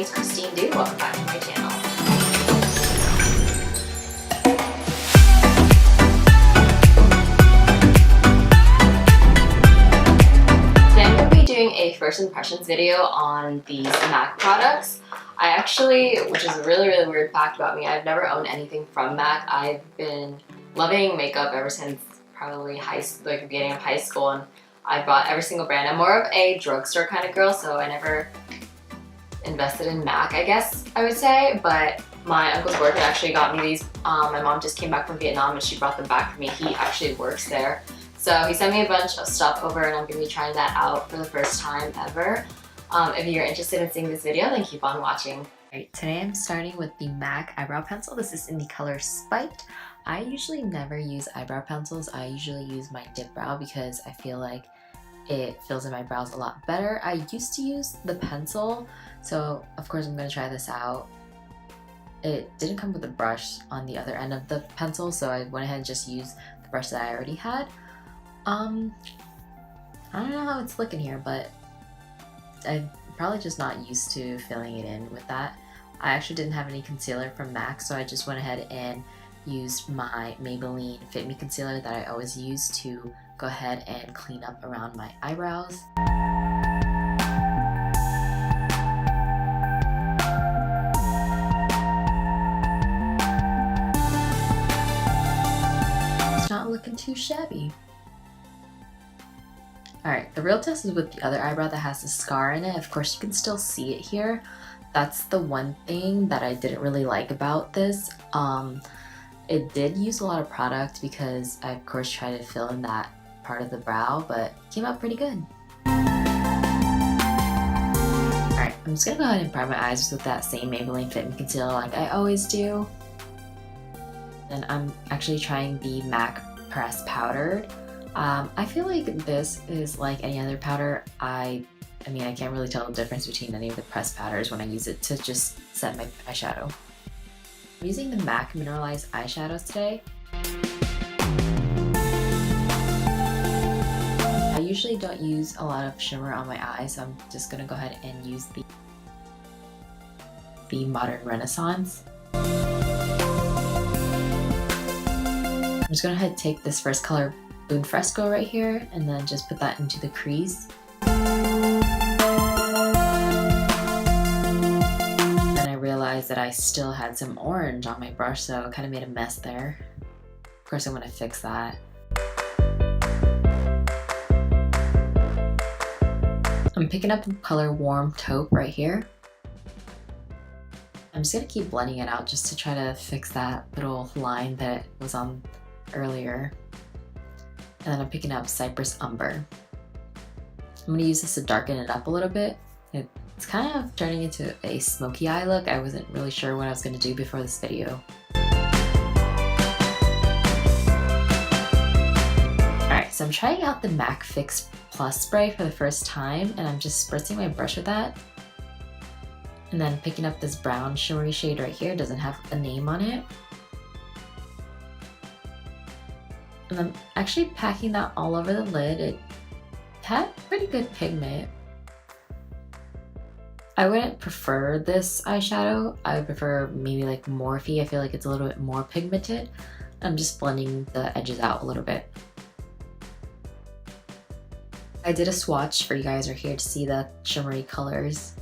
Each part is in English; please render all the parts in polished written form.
name's Christine Du. Welcome back to my channel. Today I'm going to be doing a first impressions video on these MAC products. Which is a really weird fact about me, I've never owned anything from MAC. I've been loving makeup ever since probably the beginning of high school, and I bought every single brand. I'm more of a drugstore kind of girl, so I never invested in MAC, I guess I would say, but my uncle's boyfriend actually got me these. My mom just came back from Vietnam and she brought them back for me. He actually works there. So he sent me a bunch of stuff over and I'm going to be trying that out for the first time ever. If you're interested in seeing this video, then keep on watching. Alright, today I'm starting with the MAC eyebrow pencil. This is in the color Spiked. I usually never use eyebrow pencils. I usually use my dip brow because I feel like it fills in my brows a lot better. I used to use the pencil, so of course I'm going to try this out. It didn't come with a brush on the other end of the pencil, so I went ahead and just used the brush that I already had. I don't know how it's looking here, but I'm probably just not used to filling it in with that. I actually didn't have any concealer from MAC, so I just went ahead and used my Maybelline Fit Me concealer that I always use to go ahead and clean up around my eyebrows. It's not looking too shabby. Alright, the real test is with the other eyebrow that has a scar in it. Of course, you can still see it here. That's the one thing that I didn't really like about this. It did use a lot of product because I, of course, tried to fill in that part of the brow, but it came out pretty good. Alright, I'm just gonna go ahead and prime my eyes with that same Maybelline Fit Me concealer like I always do. And I'm actually trying the MAC Press Powdered. I feel like this is like any other powder. I mean, I can't really tell the difference between any of the pressed powders when I use it to just set my eyeshadow. I'm using the MAC Mineralized eyeshadows today. I usually don't use a lot of shimmer on my eyes, so I'm just gonna go ahead and use the Modern Renaissance. I'm just gonna go ahead and take this first color, Boon Fresco, right here, and then just put that into the crease. Then I realized that I still had some orange on my brush, so I kind of made a mess there. Of course, I'm gonna fix that. I'm picking up the color Warm Taupe right here. I'm just gonna keep blending it out just to try to fix that little line that was on earlier. And then I'm picking up Cypress Umber. I'm going to use this to darken it up a little bit. It's kind of turning into a smoky eye look. I wasn't really sure what I was going to do before this video. Alright, so I'm trying out the MAC Fix Plus spray for the first time, and I'm just spritzing my brush with that. And then picking up this brown shimmery shade right here. It doesn't have a name on it. And I'm actually packing that all over the lid. It had pretty good pigment. I wouldn't prefer this eyeshadow. I would prefer maybe like Morphe. I feel like it's a little bit more pigmented. I'm just blending the edges out a little bit. I did a swatch for you guys right here to see the shimmery colors.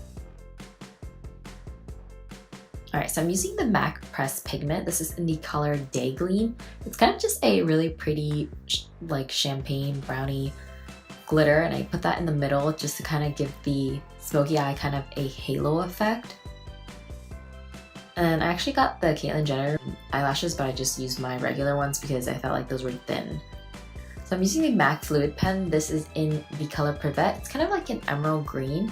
Alright, so I'm using the MAC Press Pigment. This is in the color Day Gleam. It's kind of just a really pretty like champagne brownie glitter, and I put that in the middle just to kind of give the smoky eye kind of a halo effect. And I actually got the Caitlyn Jenner eyelashes, but I just used my regular ones because I felt like those were thin. So I'm using the MAC Fluid Pen. This is in the color Privet. It's kind of like an emerald green.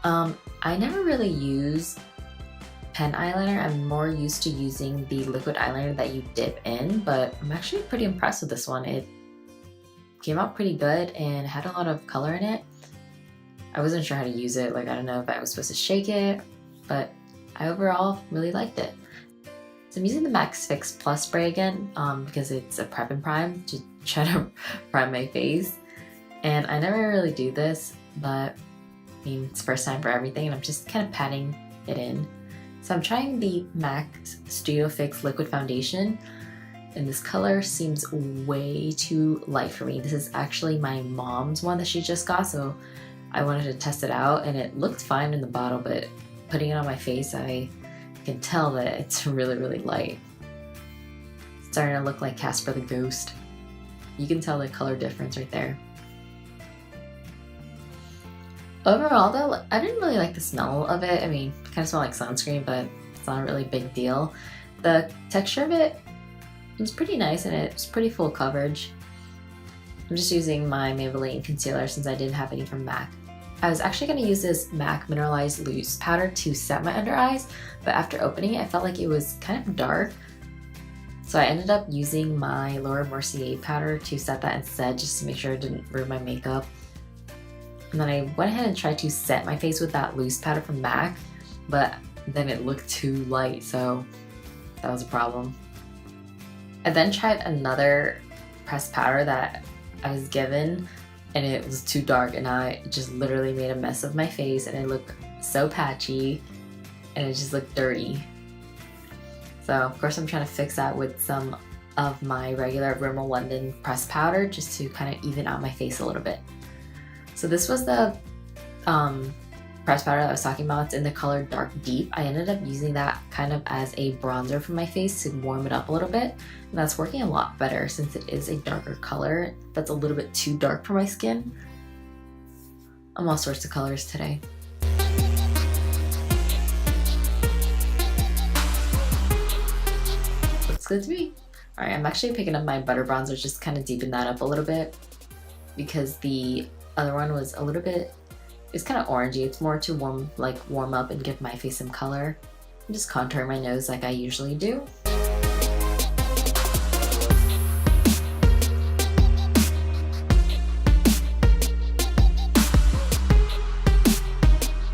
I never really use pen eyeliner. I'm more used to using the liquid eyeliner that you dip in, but I'm actually pretty impressed with this one. It came out pretty good and had a lot of color in it. I wasn't sure how to use it. Like, I don't know if I was supposed to shake it, but I overall really liked it. So I'm using the MAC Fix Plus spray again because it's a prep and prime to try to prime my face. And I never really do this, but I mean, it's first time for everything, and I'm just kind of patting it in. So I'm trying the MAC Studio Fix Liquid Foundation, and this color seems way too light for me. This is actually my mom's one that she just got, so I wanted to test it out, and it looked fine in the bottle, but putting it on my face, I can tell that it's really, really light. It's starting to look like Casper the Ghost. You can tell the color difference right there. Overall though, I didn't really like the smell of it. I mean, it kind of smelled like sunscreen, but it's not a really big deal. The texture of it was pretty nice, and it's pretty full coverage. I'm just using my Maybelline concealer since I didn't have any from MAC. I was actually going to use this MAC Mineralized Loose Powder to set my under eyes, but after opening it, I felt like it was kind of dark. So I ended up using my Laura Mercier powder to set that instead, just to make sure it didn't ruin my makeup. And then I went ahead and tried to set my face with that loose powder from MAC, but then it looked too light, so that was a problem. I then tried another pressed powder that I was given, and it was too dark, and I just literally made a mess of my face, and it looked so patchy, and it just looked dirty. So of course I'm trying to fix that with some of my regular Rimmel London pressed powder just to kind of even out my face a little bit. So this was the pressed powder that I was talking about. It's in the color Dark Deep. I ended up using that kind of as a bronzer for my face to warm it up a little bit. And that's working a lot better since it is a darker color that's a little bit too dark for my skin. I'm all sorts of colors today. Looks good to me. Alright, I'm actually picking up my butter bronzer, just kind of deepen that up a little bit because the other one was a little bit, it's kind of orangey. It's more to warm up and give my face some color. I'm just contouring my nose like I usually do.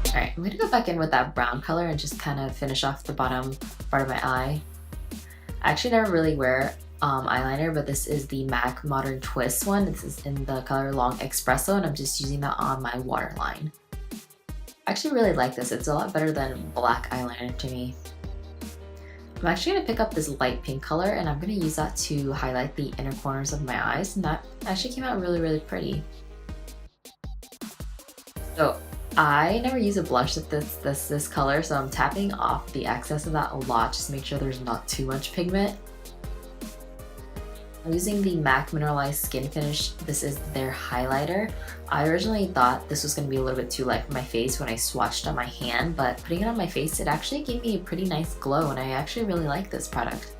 Alright, I'm gonna go back in with that brown color and just kind of finish off the bottom part of my eye. I actually never really wear eyeliner, but this is the MAC Modern Twist one. This is in the color Long Espresso, and I'm just using that on my waterline. I actually really like this. It's a lot better than black eyeliner to me. I'm actually going to pick up this light pink color, and I'm going to use that to highlight the inner corners of my eyes, and that actually came out really, really pretty. So I never use a blush with this color, so I'm tapping off the excess of that a lot just to make sure there's not too much pigment. I'm using the MAC Mineralized Skin Finish. This is their highlighter. I originally thought this was going to be a little bit too light for my face when I swatched on my hand, but putting it on my face, it actually gave me a pretty nice glow, and I actually really like this product.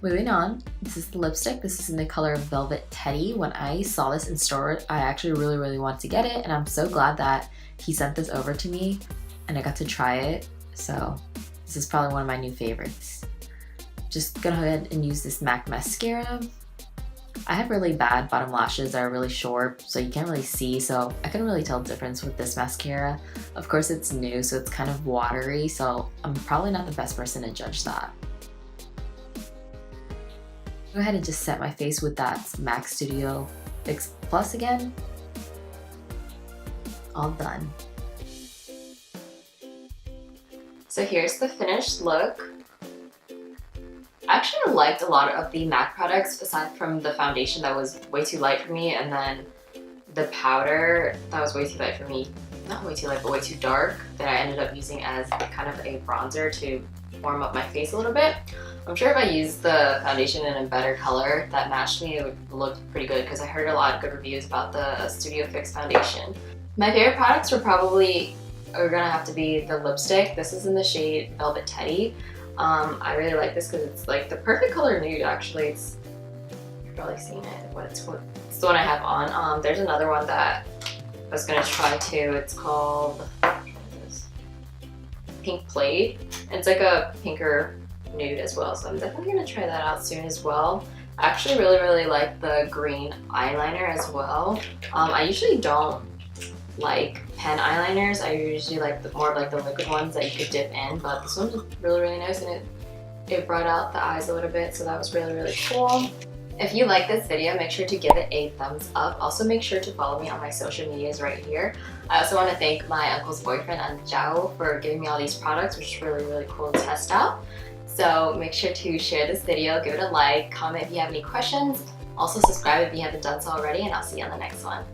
Moving on, this is the lipstick. This is in the color Velvet Teddy. When I saw this in store, I actually really wanted to get it, and I'm so glad that he sent this over to me and I got to try it. So this is probably one of my new favorites. Just go ahead and use this MAC mascara. I have really bad bottom lashes that are really short, so you can't really see, so I couldn't really tell the difference with this mascara. Of course it's new, so it's kind of watery, so I'm probably not the best person to judge that. Go ahead and just set my face with that MAC Studio Fix Plus again. All done. So here's the finished look. I actually liked a lot of the MAC products aside from the foundation that was way too light for me, and then the powder that was way too light for me. Not way too light, but way too dark, that I ended up using as kind of a bronzer to warm up my face a little bit. I'm sure if I used the foundation in a better color that matched me, it would look pretty good because I heard a lot of good reviews about the Studio Fix foundation. My favorite products are gonna have to be the lipstick. This is in the shade Velvet Teddy. I really like this because it's like the perfect color nude actually. You've probably seen it, it's the one I have on. There's another one that I was gonna try too. It's called Pink Plate. It's like a pinker nude as well, so I'm definitely gonna try that out soon as well. I actually really like the green eyeliner as well. I usually don't like pen eyeliners. I usually like more of like the liquid ones that you could dip in, but this one's really nice, and it brought out the eyes a little bit, so that was really cool. If you like this video, make sure to give it a thumbs up. Also, make sure to follow me on my social medias right here. I also want to thank my uncle's boyfriend, Anjao, for giving me all these products, which is really, really cool to test out. So make sure to share this video, give it a like, comment if you have any questions. Also subscribe if you haven't done so already, and I'll see you on the next one.